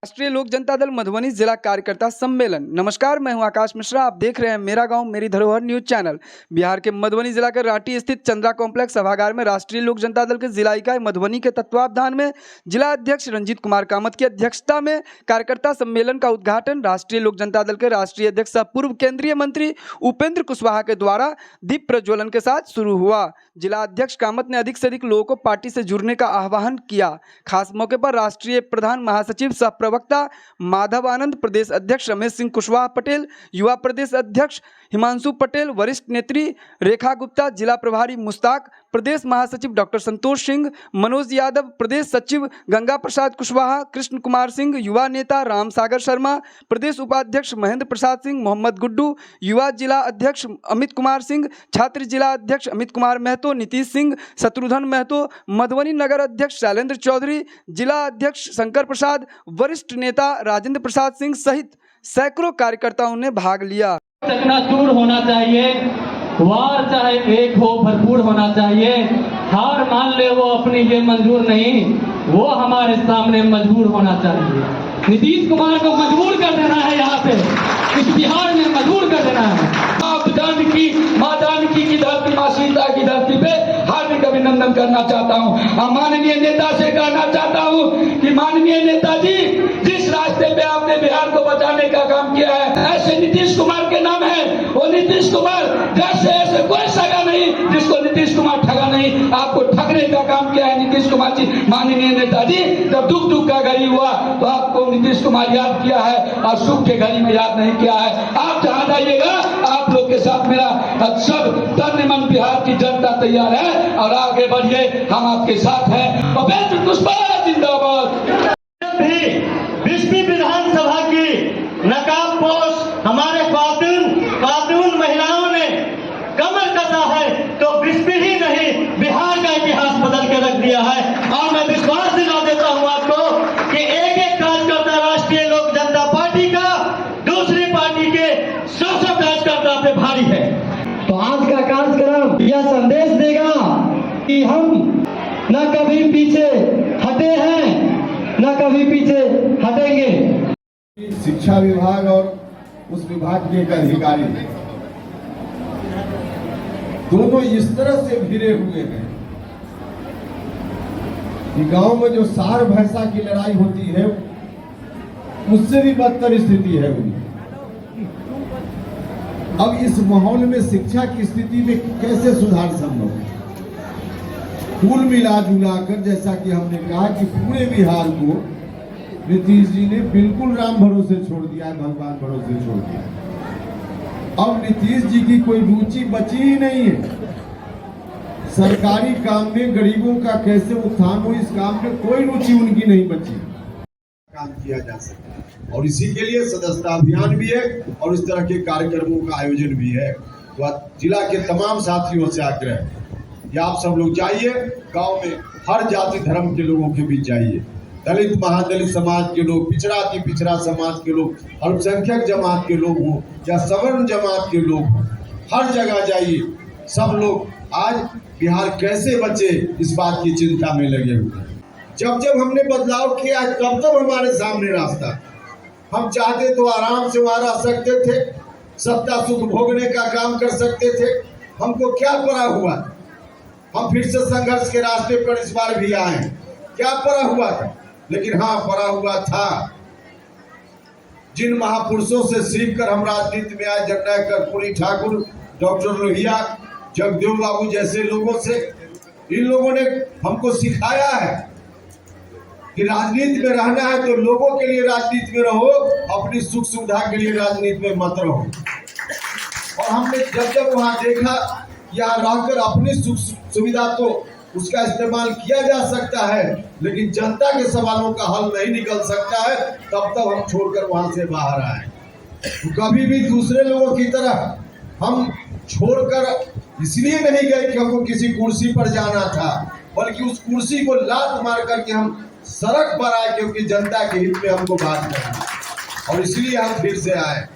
राष्ट्रीय लोक जनता दल मधुबनी जिला कार्यकर्ता सम्मेलन। नमस्कार, मैं हूं आकाश मिश्रा। आप देख रहे हैं मेरा गांव मेरी धरोहर न्यूज चैनल। बिहार के मधुबनी जिला के रांटी स्थित चंद्रा कॉम्प्लेक्स सभागार में राष्ट्रीय लोक जनता दल के जिला इकाई मधुबनी के तत्वावधान में जिला अध्यक्ष रंजीत कुमार कामत की अध्यक्षता में कार्यकर्ता सम्मेलन का उद्घाटन राष्ट्रीय लोक जनता दल के राष्ट्रीय अध्यक्ष पूर्व केंद्रीय मंत्री उपेंद्र कुशवाहा के द्वारा दीप प्रज्वलन के साथ शुरू हुआ। जिला अध्यक्ष कामत ने अधिक से अधिक लोगों को पार्टी से जुड़ने का आह्वान किया। खास मौके पर राष्ट्रीय प्रधान महासचिव सह प्रवक्ता माधव आनंद, प्रदेश अध्यक्ष रमेश सिंह कुशवाहा पटेल, युवा प्रदेश अध्यक्ष हिमांशु पटेल, वरिष्ठ नेत्री रेखा गुप्ता, जिला प्रभारी मुश्ताक, प्रदेश महासचिव डॉक्टर संतोष सिंह, मनोज यादव, प्रदेश सचिव गंगा प्रसाद कुशवाहा, कृष्ण कुमार सिंह, युवा नेता राम सागर शर्मा, प्रदेश उपाध्यक्ष महेंद्र प्रसाद सिंह, मोहम्मद गुड्डू, युवा जिला अध्यक्ष अमित कुमार सिंह, छात्र जिला अध्यक्ष अमित कुमार महतो, नीतीश सिंह, शत्रुघ्न महतो, मधुबनी नगर अध्यक्ष शैलेंद्र चौधरी, जिला अध्यक्ष शंकर प्रसाद, वरिष्ठ नेता राजेंद्र प्रसाद सिंह सहित सैकड़ों कार्यकर्ताओं ने भाग लिया। चकनाचूर होना चाहिए, वार चाहे एक हो भरपूर होना चाहिए। हार मान ले वो अपनी ये मंजूर नहीं, वो हमारे सामने मजबूर होना चाहिए। नीतीश कुमार को मजबूर कर देना है, यहाँ पे इस बिहार में मजबूर कर देना है। आप जानकी माँ जानकी की धरती, माँ सीता की धरती पे हार्दिक अभिनंदन करना चाहता हूँ। माननीय नेता से कहना चाहता हूँ कि माननीय नेताजी, जिस रास्ते पे आपने बिहार को बचाने का काम किया है, ऐसे नीतीश कुमार के नाम है। वो नीतीश कुमार जैसे ऐसे कोई सगा नहीं जिसको नीतीश कुमार ठगा नहीं। आपको ठगने का काम किया है नीतीश कुमार जी। माननीय नेताजी, जब दुख का घड़ी हुआ तो आपको नीतीश कुमार याद किया है और सुख के घड़ी में याद नहीं किया है। आप जहाँ जाइएगा आप लोग के साथ मेरा सब तन मन बिहार की जनता तैयार है और आगे बढ़िए, हम आपके साथ हैं। उपेंद्र कुशवाहा जिंदाबाद। विश्व विधानसभा की नकाबपोश हमारे खातून महिलाओं ने कमर कसा है तो विश्व ही नहीं बिहार का इतिहास बदल के रख दिया है। और मैं विश्वास दिला देता हूं आपको कि एक एक कार्यकर्ता राष्ट्रीय लोक जनता पार्टी का दूसरी पार्टी के 100 कार्यकर्ता पे भारी है। तो आज का कार्यक्रम यह संदेश देगा कि हम न कभी पीछे हटे हैं न कभी पीछे हटेंगे। शिक्षा विभाग और उस विभाग के एक अधिकारी दोनों इस तरह से घिरे हुए हैं कि गांव में जो सार भैंसा की लड़ाई होती है उससे भी बदतर स्थिति है उनकी। अब इस माहौल में शिक्षा की स्थिति में कैसे सुधार संभव है? कुल मिला जुला कर, जैसा कि हमने कहा कि पूरे बिहार को नीतीश जी ने बिल्कुल राम भरोसे छोड़ दिया है, भगवान भरोसे छोड़ दिया। अब नीतीश जी की कोई रुचि बची ही नहीं है। सरकारी काम में गरीबों का कैसे उत्थान हो, इस काम में कोई रुचि उनकी नहीं बची। काम किया जा सकता है और इसी के लिए सदस्यता अभियान भी है और इस तरह के कार्यक्रमों का आयोजन भी है। तो जिला के तमाम साथियों से आग्रह है कि आप सब लोग जाइए, गांव में हर जाति धर्म के लोगों के बीच जाइए। दलित महादलित समाज के लोग, पिछड़ा अति पिछड़ा समाज के लोग, अल्पसंख्यक जमात के लोग हों या सवर्ण जमात के लोग हों, हर जगह जाइए। सब लोग आज बिहार कैसे बचे इस बात की चिंता में लगे हुए हैं। जब हमने बदलाव किया तब हमारे सामने रास्ता। हम चाहते तो आराम से वहां रह सकते थे, सत्ता सुख भोगने का काम कर सकते थे। हमको क्या पड़ा हुआ? हम फिर से संघर्ष के रास्ते पर इस बार भी आए। क्या पड़ा हुआ था? लेकिन हाँ, पड़ा हुआ था जिन महापुरुषों से सीखकर हम राजनीति में आए, जननायक कर्पूरी ठाकुर, डॉक्टर लोहिया, जगदेव बाबू जैसे लोगों से। इन लोगों ने हमको सिखाया है कि राजनीति में रहना है तो लोगों के लिए राजनीति में रहो, अपनी सुख सुविधा के लिए राजनीति में मत रहो। और हमने जब वहां देखा यहाँ रहकर अपनी सुख सुविधा तो उसका इस्तेमाल किया जा सकता है, लेकिन जनता के सवालों का हल नहीं निकल सकता है, तब तक हम छोड़कर वहां से बाहर आए। तो कभी भी दूसरे लोगों की तरह हम छोड़कर इसलिए नहीं गए कि हमको किसी कुर्सी पर जाना था, बल्कि उस कुर्सी को लात मार करके हम सड़क पर आए, क्योंकि जनता के हित में हमको बात करनी और इसलिए हम फिर से आए।